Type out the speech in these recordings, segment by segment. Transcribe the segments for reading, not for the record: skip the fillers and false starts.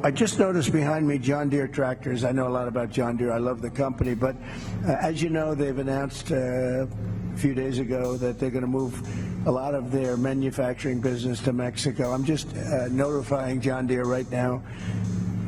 I just noticed behind me John Deere tractors. I know a lot about John Deere. I love the company, but as you know, they've announced a few days ago that they're going to move a lot of their manufacturing business to Mexico. I'm just notifying John Deere right now.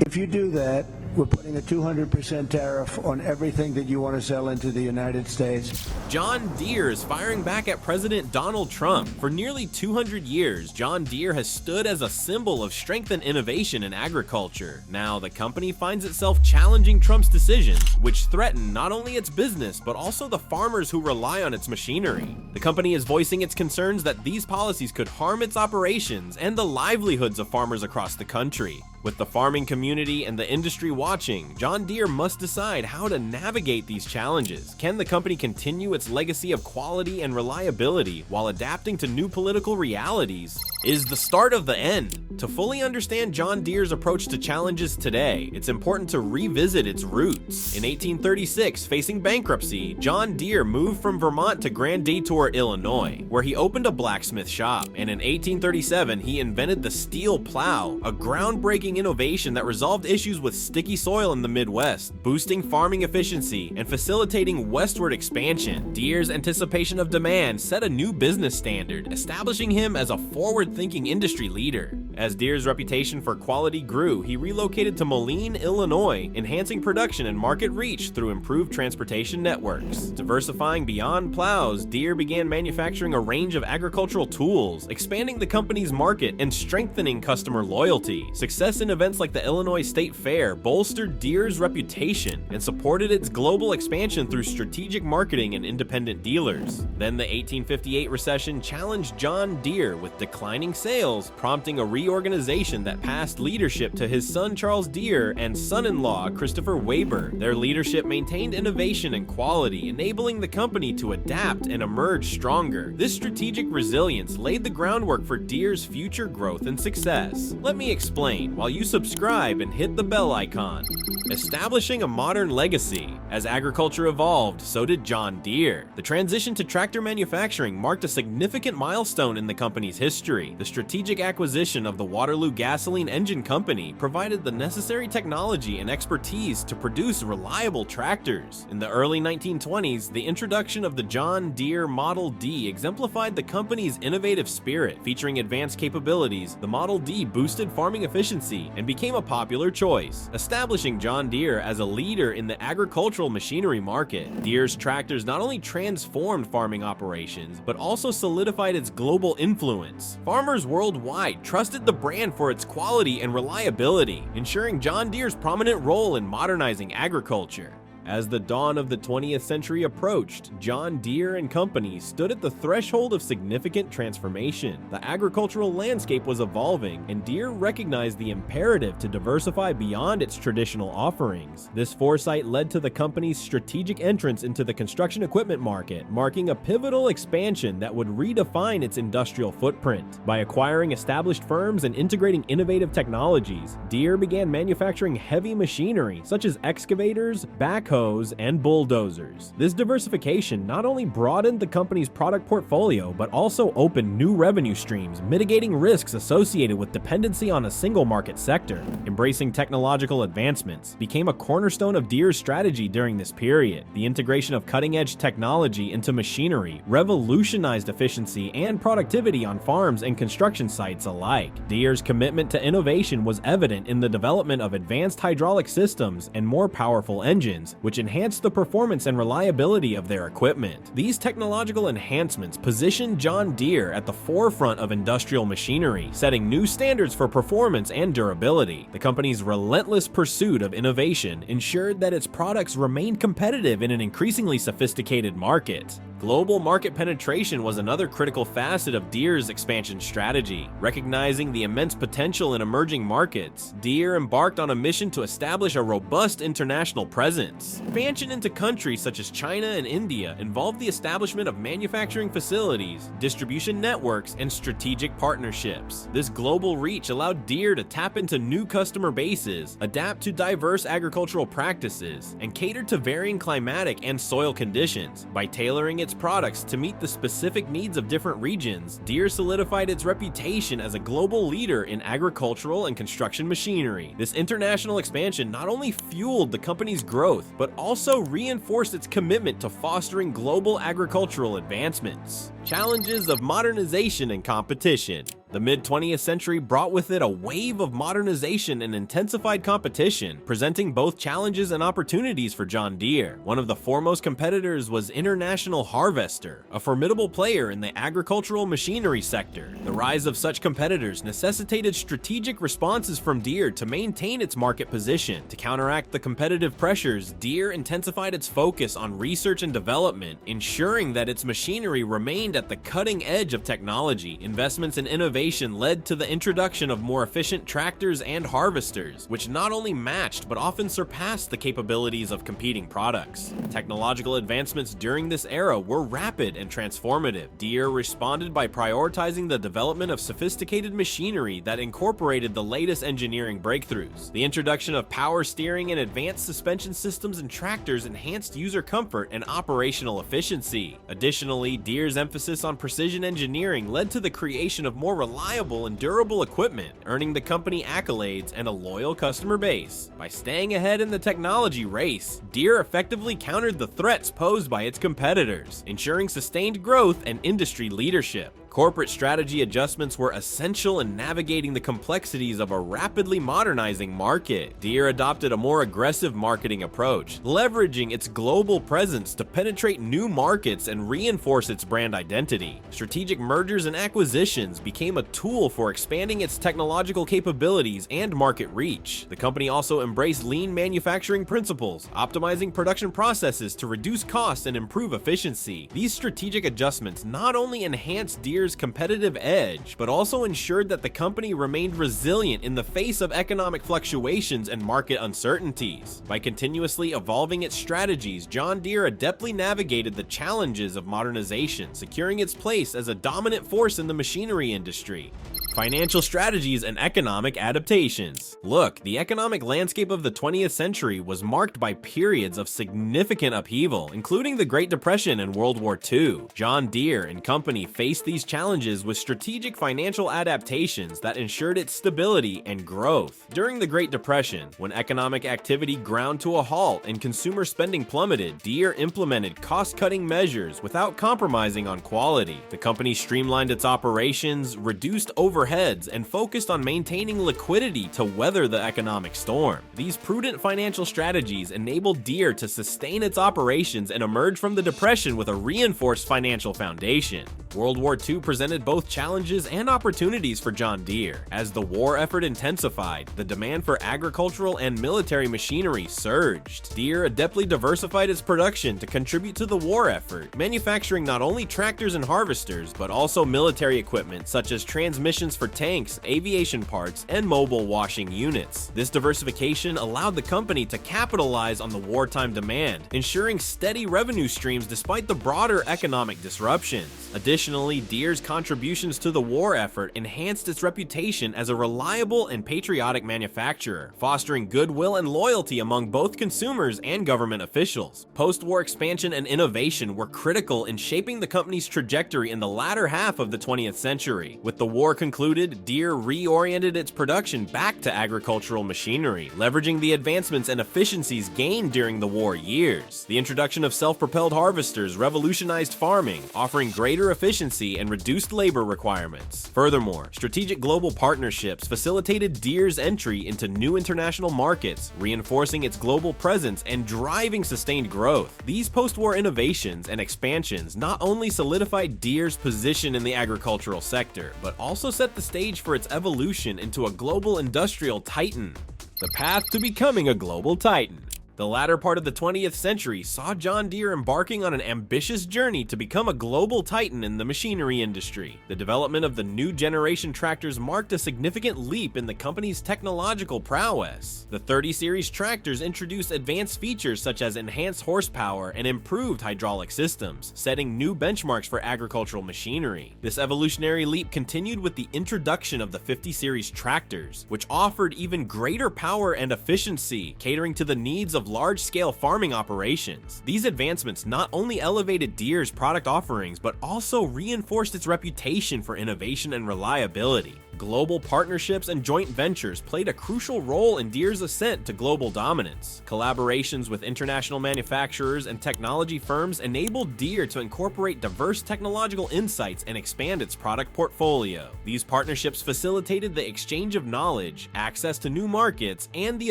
If you do that, we're putting a 200% tariff on everything that you want to sell into the United States. John Deere is firing back at President Donald Trump. For nearly 200 years, John Deere has stood as a symbol of strength and innovation in agriculture. Now, the company finds itself challenging Trump's decisions, which threaten not only its business, but also the farmers who rely on its machinery. The company is voicing its concerns that these policies could harm its operations and the livelihoods of farmers across the country. With the farming community and the industry watching, John Deere must decide how to navigate these challenges. Can the company continue its legacy of quality and reliability while adapting to new political realities? Is the start of the end? To fully understand John Deere's approach to challenges today, it's important to revisit its roots. In 1836, facing bankruptcy, John Deere moved from Vermont to Grand Detour, Illinois, where he opened a blacksmith shop. And in 1837, he invented the steel plow, a groundbreaking innovation that resolved issues with sticky soil in the Midwest, boosting farming efficiency and facilitating westward expansion. Deere's anticipation of demand set a new business standard, establishing him as a forward-thinking industry leader. As Deere's reputation for quality grew, he relocated to Moline, Illinois, enhancing production and market reach through improved transportation networks. Diversifying beyond plows, Deere began manufacturing a range of agricultural tools, expanding the company's market and strengthening customer loyalty. Success in events like the Illinois State Fair bolstered Deere's reputation and supported its global expansion through strategic marketing and independent dealers. Then the 1858 recession challenged John Deere with declining sales, prompting a reorganization that passed leadership to his son Charles Deere and son-in-law Christopher Weber. Their leadership maintained innovation and quality, enabling the company to adapt and emerge stronger. This strategic resilience laid the groundwork for Deere's future growth and success. Let me explain while you subscribe and hit the bell icon. Establishing a modern legacy. As agriculture evolved, so did John Deere. The transition to tractor manufacturing marked a significant milestone in the company's history. The strategic acquisition of the Waterloo Gasoline Engine Company provided the necessary technology and expertise to produce reliable tractors. In the early 1920s, the introduction of the John Deere Model D exemplified the company's innovative spirit. Featuring advanced capabilities, the Model D boosted farming efficiency and became a popular choice, establishing John Deere as a leader in the agricultural machinery market. Deere's tractors not only transformed farming operations, but also solidified its global influence. Farmers worldwide trusted the brand for its quality and reliability, ensuring John Deere's prominent role in modernizing agriculture. As the dawn of the 20th century approached, John Deere and Company stood at the threshold of significant transformation. The agricultural landscape was evolving, and Deere recognized the imperative to diversify beyond its traditional offerings. This foresight led to the company's strategic entrance into the construction equipment market, marking a pivotal expansion that would redefine its industrial footprint. By acquiring established firms and integrating innovative technologies, Deere began manufacturing heavy machinery such as excavators, backhoes, and bulldozers. This diversification not only broadened the company's product portfolio, but also opened new revenue streams, mitigating risks associated with dependency on a single market sector. Embracing technological advancements became a cornerstone of Deere's strategy during this period. The integration of cutting-edge technology into machinery revolutionized efficiency and productivity on farms and construction sites alike. Deere's commitment to innovation was evident in the development of advanced hydraulic systems and more powerful engines, which enhanced the performance and reliability of their equipment. These technological enhancements positioned John Deere at the forefront of industrial machinery, setting new standards for performance and durability. The company's relentless pursuit of innovation ensured that its products remained competitive in an increasingly sophisticated market. Global market penetration was another critical facet of Deere's expansion strategy. Recognizing the immense potential in emerging markets, Deere embarked on a mission to establish a robust international presence. Expansion into countries such as China and India involved the establishment of manufacturing facilities, distribution networks, and strategic partnerships. This global reach allowed Deere to tap into new customer bases, adapt to diverse agricultural practices, and cater to varying climatic and soil conditions. By tailoring its its products to meet the specific needs of different regions, Deere solidified its reputation as a global leader in agricultural and construction machinery. This international expansion not only fueled the company's growth, but also reinforced its commitment to fostering global agricultural advancements. Challenges of modernization and competition. The mid-20th century brought with it a wave of modernization and intensified competition, presenting both challenges and opportunities for John Deere. One of the foremost competitors was International Harvester, a formidable player in the agricultural machinery sector. The rise of such competitors necessitated strategic responses from Deere to maintain its market position. To counteract the competitive pressures, Deere intensified its focus on research and development, ensuring that its machinery remained at the cutting edge of technology. Investments in innovation led to the introduction of more efficient tractors and harvesters, which not only matched but often surpassed the capabilities of competing products. Technological advancements during this era were rapid and transformative. Deere responded by prioritizing the development of sophisticated machinery that incorporated the latest engineering breakthroughs. The introduction of power steering and advanced suspension systems in tractors enhanced user comfort and operational efficiency. Additionally, Deere's emphasis on precision engineering led to the creation of more reliable and durable equipment, earning the company accolades and a loyal customer base. By staying ahead in the technology race, Deere effectively countered the threats posed by its competitors, ensuring sustained growth and industry leadership. Corporate strategy adjustments were essential in navigating the complexities of a rapidly modernizing market. Deere adopted a more aggressive marketing approach, leveraging its global presence to penetrate new markets and reinforce its brand identity. Strategic mergers and acquisitions became a tool for expanding its technological capabilities and market reach. The company also embraced lean manufacturing principles, optimizing production processes to reduce costs and improve efficiency. These strategic adjustments not only enhanced Deere's competitive edge, but also ensured that the company remained resilient in the face of economic fluctuations and market uncertainties. By continuously evolving its strategies, John Deere adeptly navigated the challenges of modernization, securing its place as a dominant force in the machinery industry. Financial strategies and economic adaptations. Look, the economic landscape of the 20th century was marked by periods of significant upheaval, including the Great Depression and World War II. John Deere and company faced these challenges with strategic financial adaptations that ensured its stability and growth. During the Great Depression, when economic activity ground to a halt and consumer spending plummeted, Deere implemented cost-cutting measures without compromising on quality. The company streamlined its operations, reduced overheads, and focused on maintaining liquidity to weather the economic storm. These prudent financial strategies enabled Deere to sustain its operations and emerge from the Depression with a reinforced financial foundation. World War II presented both challenges and opportunities for John Deere. As the war effort intensified, the demand for agricultural and military machinery surged. Deere adeptly diversified its production to contribute to the war effort, manufacturing not only tractors and harvesters, but also military equipment such as transmissions for tanks, aviation parts, and mobile washing units. This diversification allowed the company to capitalize on the wartime demand, ensuring steady revenue streams despite the broader economic disruptions. Additionally, Deere's contributions to the war effort enhanced its reputation as a reliable and patriotic manufacturer, fostering goodwill and loyalty among both consumers and government officials. Post-war expansion and innovation were critical in shaping the company's trajectory in the latter half of the 20th century. With the war concluded, Deere reoriented its production back to agricultural machinery, leveraging the advancements and efficiencies gained during the war years. The introduction of self-propelled harvesters revolutionized farming, offering greater efficiency and reduced labor requirements. Furthermore, strategic global partnerships facilitated Deere's entry into new international markets, reinforcing its global presence and driving sustained growth. These post-war innovations and expansions not only solidified Deere's position in the agricultural sector, but also set the stage for its evolution into a global industrial titan. The path to becoming a global titan. The latter part of the 20th century saw John Deere embarking on an ambitious journey to become a global titan in the machinery industry. The development of the new generation tractors marked a significant leap in the company's technological prowess. The 30 series tractors introduced advanced features such as enhanced horsepower and improved hydraulic systems, setting new benchmarks for agricultural machinery. This evolutionary leap continued with the introduction of the 50 series tractors, which offered even greater power and efficiency, catering to the needs of large-scale farming operations. These advancements not only elevated Deere's product offerings, but also reinforced its reputation for innovation and reliability. Global partnerships and joint ventures played a crucial role in Deere's ascent to global dominance. Collaborations with international manufacturers and technology firms enabled Deere to incorporate diverse technological insights and expand its product portfolio. These partnerships facilitated the exchange of knowledge, access to new markets, and the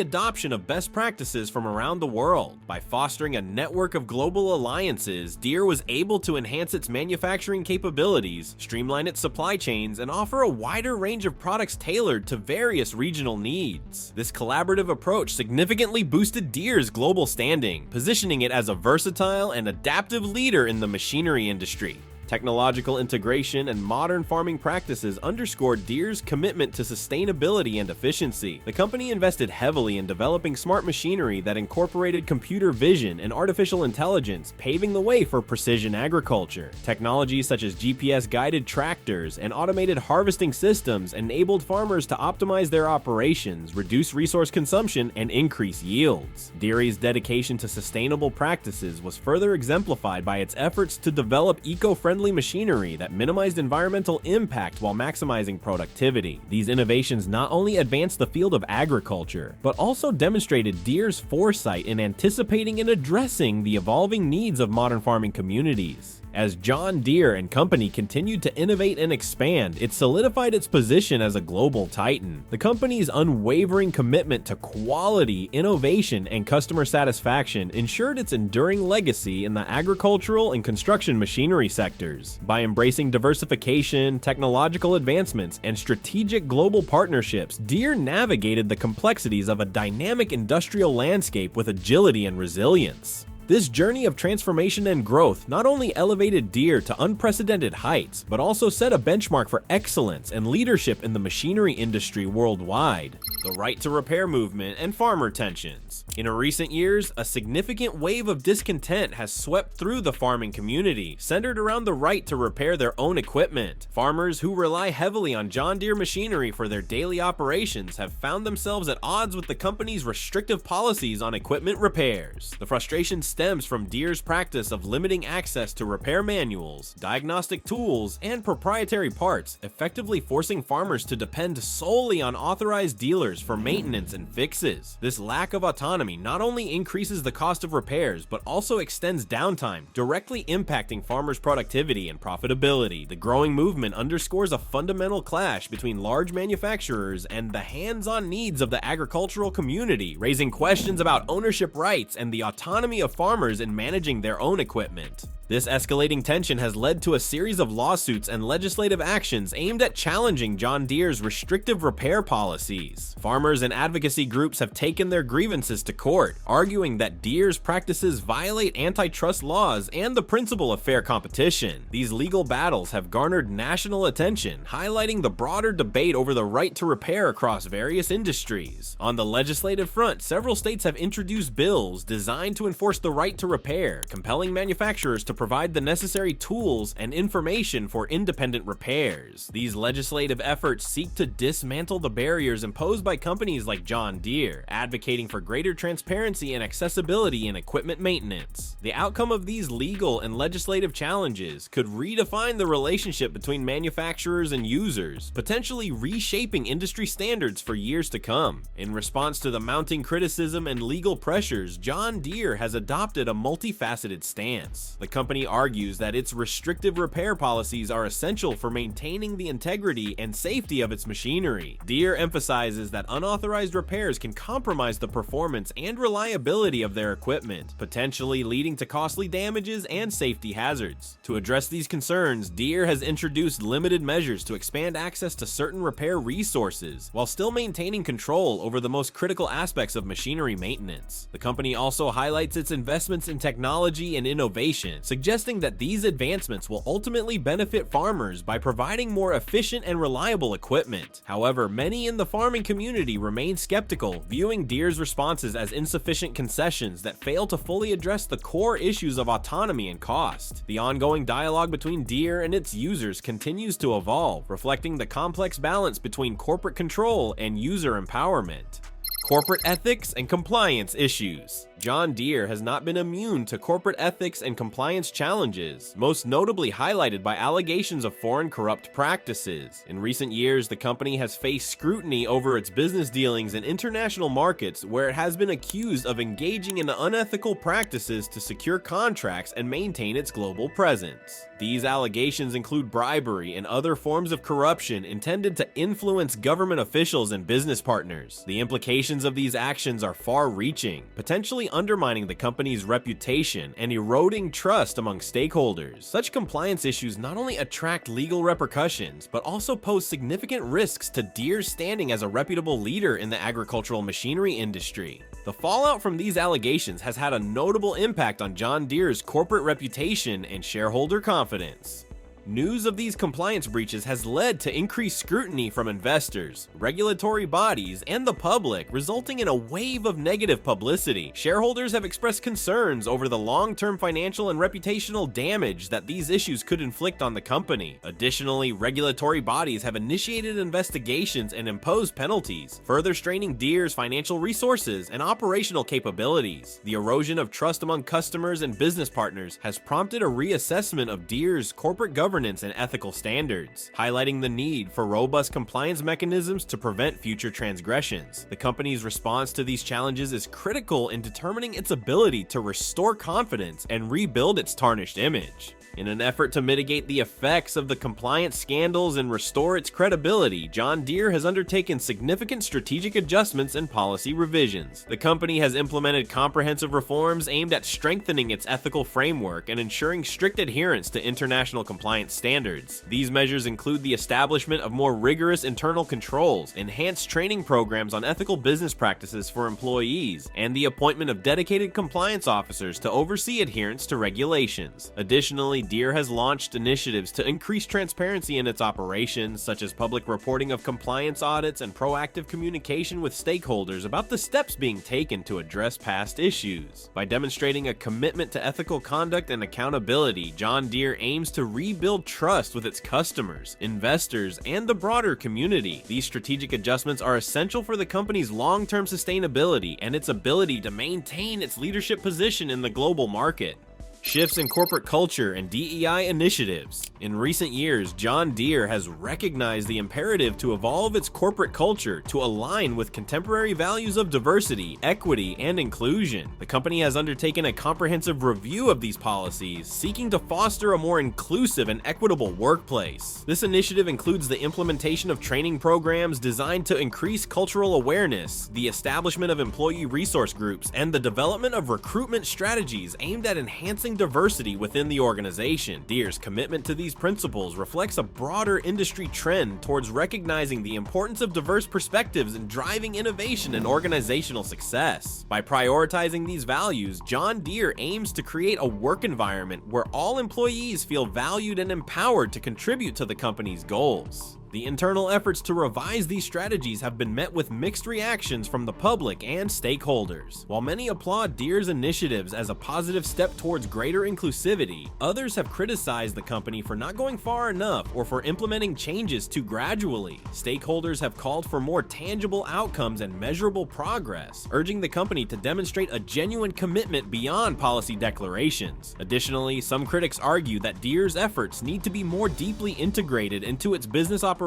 adoption of best practices from around the world. By fostering a network of global alliances, Deere was able to enhance its manufacturing capabilities, streamline its supply chains, and offer a wider range of products tailored to various regional needs. This collaborative approach significantly boosted Deere's global standing, positioning it as a versatile and adaptive leader in the machinery industry. Technological integration and modern farming practices underscored Deere's commitment to sustainability and efficiency. The company invested heavily in developing smart machinery that incorporated computer vision and artificial intelligence, paving the way for precision agriculture. Technologies such as GPS-guided tractors and automated harvesting systems enabled farmers to optimize their operations, reduce resource consumption, and increase yields. Deere's dedication to sustainable practices was further exemplified by its efforts to develop eco-friendly machinery that minimized environmental impact while maximizing productivity. These innovations not only advanced the field of agriculture, but also demonstrated Deere's foresight in anticipating and addressing the evolving needs of modern farming communities. As John Deere and Company continued to innovate and expand, it solidified its position as a global titan. The company's unwavering commitment to quality, innovation, and customer satisfaction ensured its enduring legacy in the agricultural and construction machinery sectors. By embracing diversification, technological advancements, and strategic global partnerships, Deere navigated the complexities of a dynamic industrial landscape with agility and resilience. This journey of transformation and growth not only elevated Deere to unprecedented heights, but also set a benchmark for excellence and leadership in the machinery industry worldwide. The right to repair movement and farmer tensions. In recent years, a significant wave of discontent has swept through the farming community, centered around the right to repair their own equipment. Farmers who rely heavily on John Deere machinery for their daily operations have found themselves at odds with the company's restrictive policies on equipment repairs. The frustration stems from Deere's practice of limiting access to repair manuals, diagnostic tools, and proprietary parts, effectively forcing farmers to depend solely on authorized dealers for maintenance and fixes. This lack of autonomy not only increases the cost of repairs, but also extends downtime, directly impacting farmers' productivity and profitability. The growing movement underscores a fundamental clash between large manufacturers and the hands-on needs of the agricultural community, raising questions about ownership rights and the autonomy of farmers in managing their own equipment. This escalating tension has led to a series of lawsuits and legislative actions aimed at challenging John Deere's restrictive repair policies. Farmers and advocacy groups have taken their grievances to court, arguing that Deere's practices violate antitrust laws and the principle of fair competition. These legal battles have garnered national attention, highlighting the broader debate over the right to repair across various industries. On the legislative front, several states have introduced bills designed to enforce the right to repair, compelling manufacturers to provide the necessary tools and information for independent repairs. These legislative efforts seek to dismantle the barriers imposed by companies like John Deere, advocating for greater transparency and accessibility in equipment maintenance. The outcome of these legal and legislative challenges could redefine the relationship between manufacturers and users, potentially reshaping industry standards for years to come. In response to the mounting criticism and legal pressures, John Deere has adopted a multifaceted stance. The company argues that its restrictive repair policies are essential for maintaining the integrity and safety of its machinery. Deere emphasizes that unauthorized repairs can compromise the performance and reliability of their equipment, potentially leading to costly damages and safety hazards. To address these concerns, Deere has introduced limited measures to expand access to certain repair resources, while still maintaining control over the most critical aspects of machinery maintenance. The company also highlights its investments in technology and innovation, suggesting that these advancements will ultimately benefit farmers by providing more efficient and reliable equipment. However, many in the farming community remain skeptical, viewing Deere's responses as insufficient concessions that fail to fully address the core issues of autonomy and cost. The ongoing dialogue between Deere and its users continues to evolve, reflecting the complex balance between corporate control and user empowerment. Corporate ethics and compliance issues. John Deere has not been immune to corporate ethics and compliance challenges, most notably highlighted by allegations of foreign corrupt practices. In recent years, the company has faced scrutiny over its business dealings in international markets, where it has been accused of engaging in unethical practices to secure contracts and maintain its global presence. These allegations include bribery and other forms of corruption intended to influence government officials and business partners. The implications of these actions are far-reaching, potentially undermining the company's reputation and eroding trust among stakeholders. Such compliance issues not only attract legal repercussions, but also pose significant risks to Deere's standing as a reputable leader in the agricultural machinery industry. The fallout from these allegations has had a notable impact on John Deere's corporate reputation and shareholder confidence. News of these compliance breaches has led to increased scrutiny from investors, regulatory bodies, and the public, resulting in a wave of negative publicity. Shareholders have expressed concerns over the long-term financial and reputational damage that these issues could inflict on the company. Additionally, regulatory bodies have initiated investigations and imposed penalties, further straining Deere's financial resources and operational capabilities. The erosion of trust among customers and business partners has prompted a reassessment of Deere's corporate governance and ethical standards, highlighting the need for robust compliance mechanisms to prevent future transgressions. The company's response to these challenges is critical in determining its ability to restore confidence and rebuild its tarnished image. In an effort to mitigate the effects of the compliance scandals and restore its credibility, John Deere has undertaken significant strategic adjustments and policy revisions. The company has implemented comprehensive reforms aimed at strengthening its ethical framework and ensuring strict adherence to international compliance standards. These measures include the establishment of more rigorous internal controls, enhanced training programs on ethical business practices for employees, and the appointment of dedicated compliance officers to oversee adherence to regulations. Additionally, Deere has launched initiatives to increase transparency in its operations, such as public reporting of compliance audits and proactive communication with stakeholders about the steps being taken to address past issues. By demonstrating a commitment to ethical conduct and accountability, John Deere aims to rebuild trust with its customers, investors, and the broader community. These strategic adjustments are essential for the company's long-term sustainability and its ability to maintain its leadership position in the global market. Shifts in corporate culture and DEI initiatives. In recent years, John Deere has recognized the imperative to evolve its corporate culture to align with contemporary values of diversity, equity, and inclusion. The company has undertaken a comprehensive review of these policies, seeking to foster a more inclusive and equitable workplace. This initiative includes the implementation of training programs designed to increase cultural awareness, the establishment of employee resource groups, and the development of recruitment strategies aimed at enhancing diversity within the organization. Deere's commitment to these principles reflects a broader industry trend towards recognizing the importance of diverse perspectives in driving innovation and organizational success. By prioritizing these values, John Deere aims to create a work environment where all employees feel valued and empowered to contribute to the company's goals. The internal efforts to revise these strategies have been met with mixed reactions from the public and stakeholders. While many applaud Deere's initiatives as a positive step towards greater inclusivity, others have criticized the company for not going far enough or for implementing changes too gradually. Stakeholders have called for more tangible outcomes and measurable progress, urging the company to demonstrate a genuine commitment beyond policy declarations. Additionally, some critics argue that Deere's efforts need to be more deeply integrated into its business operations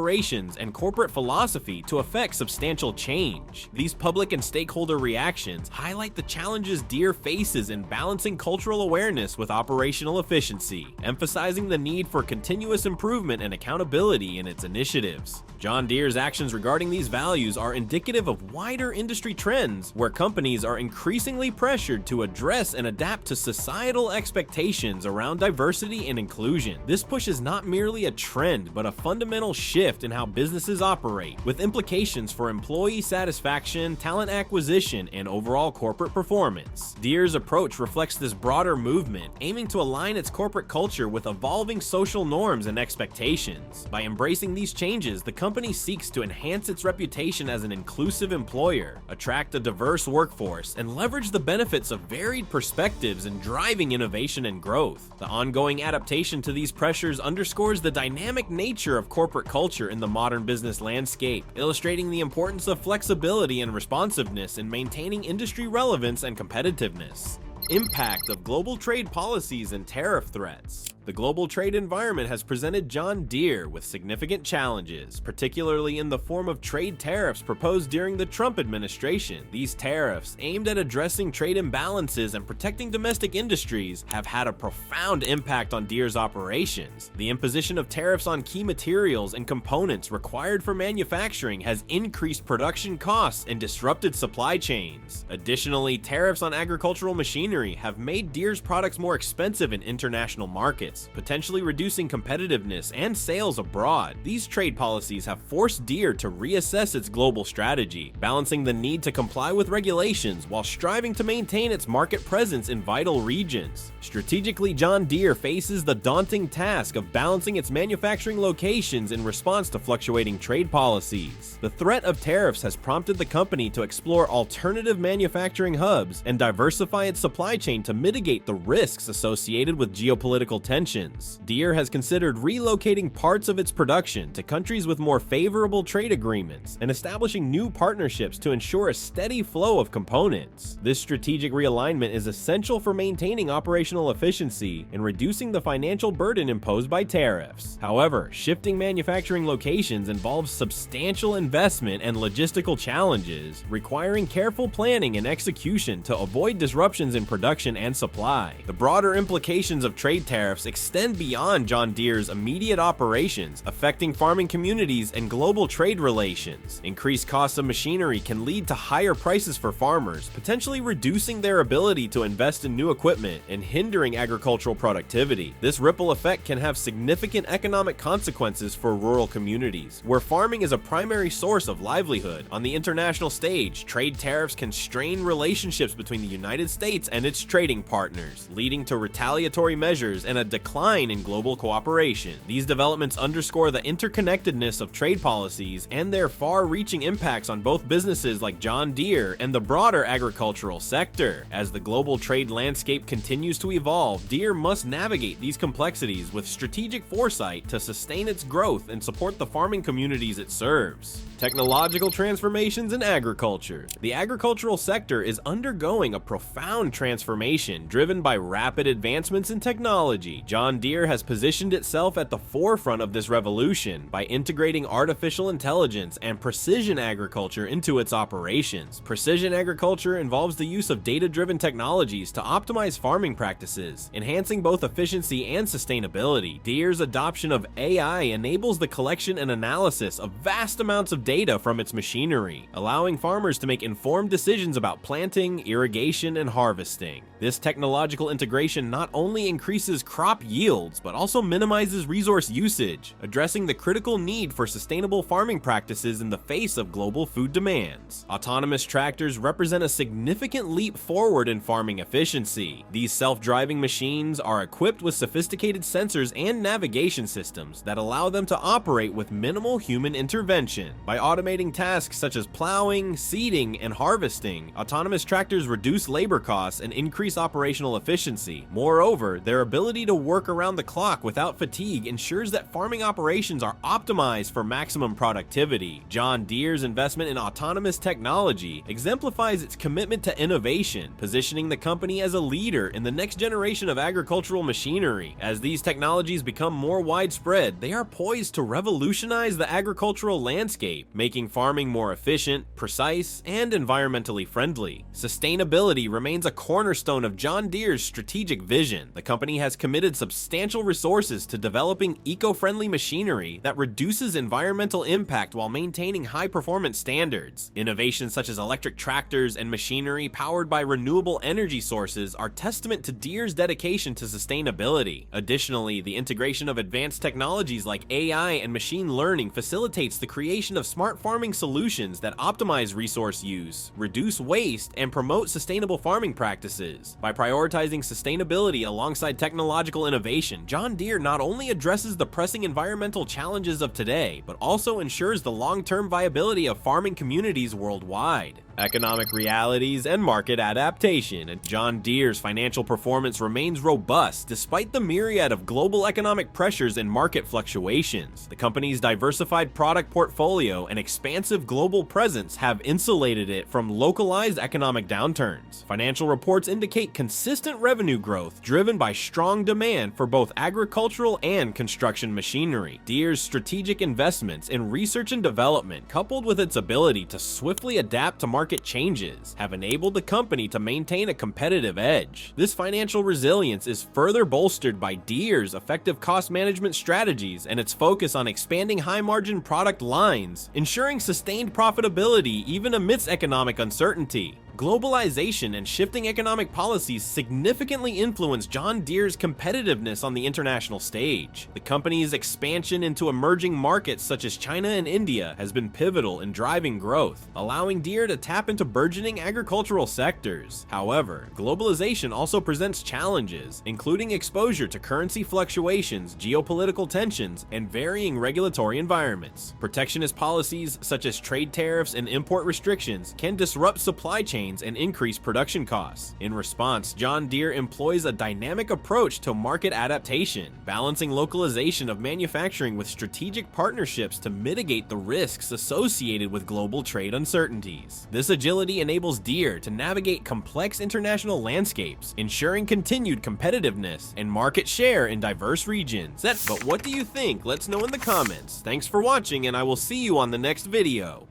and corporate philosophy to effect substantial change. These public and stakeholder reactions highlight the challenges Deere faces in balancing cultural awareness with operational efficiency, emphasizing the need for continuous improvement and accountability in its initiatives. John Deere's actions regarding these values are indicative of wider industry trends where companies are increasingly pressured to address and adapt to societal expectations around diversity and inclusion. This push is not merely a trend, but a fundamental shift in how businesses operate, with implications for employee satisfaction, talent acquisition, and overall corporate performance. Deere's approach reflects this broader movement, aiming to align its corporate culture with evolving social norms and expectations. By embracing these changes, the company seeks to enhance its reputation as an inclusive employer, attract a diverse workforce, and leverage the benefits of varied perspectives in driving innovation and growth. The ongoing adaptation to these pressures underscores the dynamic nature of corporate culture agriculture in the modern business landscape, illustrating the importance of flexibility and responsiveness in maintaining industry relevance and competitiveness. Impact of global trade policies and tariff threats. The global trade environment has presented John Deere with significant challenges, particularly in the form of trade tariffs proposed during the Trump administration. These tariffs, aimed at addressing trade imbalances and protecting domestic industries, have had a profound impact on Deere's operations. The imposition of tariffs on key materials and components required for manufacturing has increased production costs and disrupted supply chains. Additionally, tariffs on agricultural machinery have made Deere's products more expensive in international markets, potentially reducing competitiveness and sales abroad. These trade policies have forced Deere to reassess its global strategy, balancing the need to comply with regulations while striving to maintain its market presence in vital regions. Strategically, John Deere faces the daunting task of balancing its manufacturing locations in response to fluctuating trade policies. The threat of tariffs has prompted the company to explore alternative manufacturing hubs and diversify its supply chain to mitigate the risks associated with geopolitical tensions. Deere has considered relocating parts of its production to countries with more favorable trade agreements and establishing new partnerships to ensure a steady flow of components. This strategic realignment is essential for maintaining operational efficiency and reducing the financial burden imposed by tariffs. However, shifting manufacturing locations involves substantial investment and logistical challenges, requiring careful planning and execution to avoid disruptions in production and supply. The broader implications of trade tariffs extend beyond John Deere's immediate operations, affecting farming communities and global trade relations. Increased costs of machinery can lead to higher prices for farmers, potentially reducing their ability to invest in new equipment and hindering agricultural productivity. This ripple effect can have significant economic consequences for rural communities, where farming is a primary source of livelihood. On the international stage, trade tariffs can strain relationships between the United States and its trading partners, leading to retaliatory measures and a decline in global cooperation. These developments underscore the interconnectedness of trade policies and their far-reaching impacts on both businesses like John Deere and the broader agricultural sector. As the global trade landscape continues to evolve, Deere must navigate these complexities with strategic foresight to sustain its growth and support the farming communities it serves. Technological transformations in agriculture. The agricultural sector is undergoing a profound transformation driven by rapid advancements in technology. John Deere has positioned itself at the forefront of this revolution by integrating artificial intelligence and precision agriculture into its operations. Precision agriculture involves the use of data-driven technologies to optimize farming practices, enhancing both efficiency and sustainability. Deere's adoption of AI enables the collection and analysis of vast amounts of data from its machinery, allowing farmers to make informed decisions about planting, irrigation, and harvesting. This technological integration not only increases crop yields, but also minimizes resource usage, addressing the critical need for sustainable farming practices in the face of global food demands. Autonomous tractors represent a significant leap forward in farming efficiency. These self-driving machines are equipped with sophisticated sensors and navigation systems that allow them to operate with minimal human intervention. By automating tasks such as plowing, seeding, and harvesting, autonomous tractors reduce labor costs and increase operational efficiency. Moreover, their ability to work around the clock without fatigue ensures that farming operations are optimized for maximum productivity. John Deere's investment in autonomous technology exemplifies its commitment to innovation, positioning the company as a leader in the next generation of agricultural machinery. As these technologies become more widespread, they are poised to revolutionize the agricultural landscape, making farming more efficient, precise, and environmentally friendly. Sustainability remains a cornerstone of John Deere's strategic vision. The company has committed substantial resources to developing eco-friendly machinery that reduces environmental impact while maintaining high-performance standards. Innovations such as electric tractors and machinery powered by renewable energy sources are testament to Deere's dedication to sustainability. Additionally, the integration of advanced technologies like AI and machine learning facilitates the creation of smart farming solutions that optimize resource use, reduce waste, and promote sustainable farming practices. By prioritizing sustainability alongside technological innovation, John Deere not only addresses the pressing environmental challenges of today, but also ensures the long-term viability of farming communities worldwide. economic realities, and market adaptation, and John Deere's financial performance remains robust despite the myriad of global economic pressures and market fluctuations. The company's diversified product portfolio and expansive global presence have insulated it from localized economic downturns. Financial reports indicate consistent revenue growth driven by strong demand for both agricultural and construction machinery. Deere's strategic investments in research and development, coupled with its ability to swiftly adapt to market changes, have enabled the company to maintain a competitive edge. This financial resilience is further bolstered by Deere's effective cost management strategies and its focus on expanding high-margin product lines, ensuring sustained profitability even amidst economic uncertainty. Globalization and shifting economic policies significantly influence John Deere's competitiveness on the international stage. The company's expansion into emerging markets such as China and India has been pivotal in driving growth, allowing Deere to tap into burgeoning agricultural sectors. However, globalization also presents challenges, including exposure to currency fluctuations, geopolitical tensions, and varying regulatory environments. Protectionist policies such as trade tariffs and import restrictions can disrupt supply chains and increase production costs. In response, John Deere employs a dynamic approach to market adaptation, balancing localization of manufacturing with strategic partnerships to mitigate the risks associated with global trade uncertainties. This agility enables Deere to navigate complex international landscapes, ensuring continued competitiveness and market share in diverse regions. But what do you think? Let's know in the comments. Thanks for watching, and I will see you on the next video.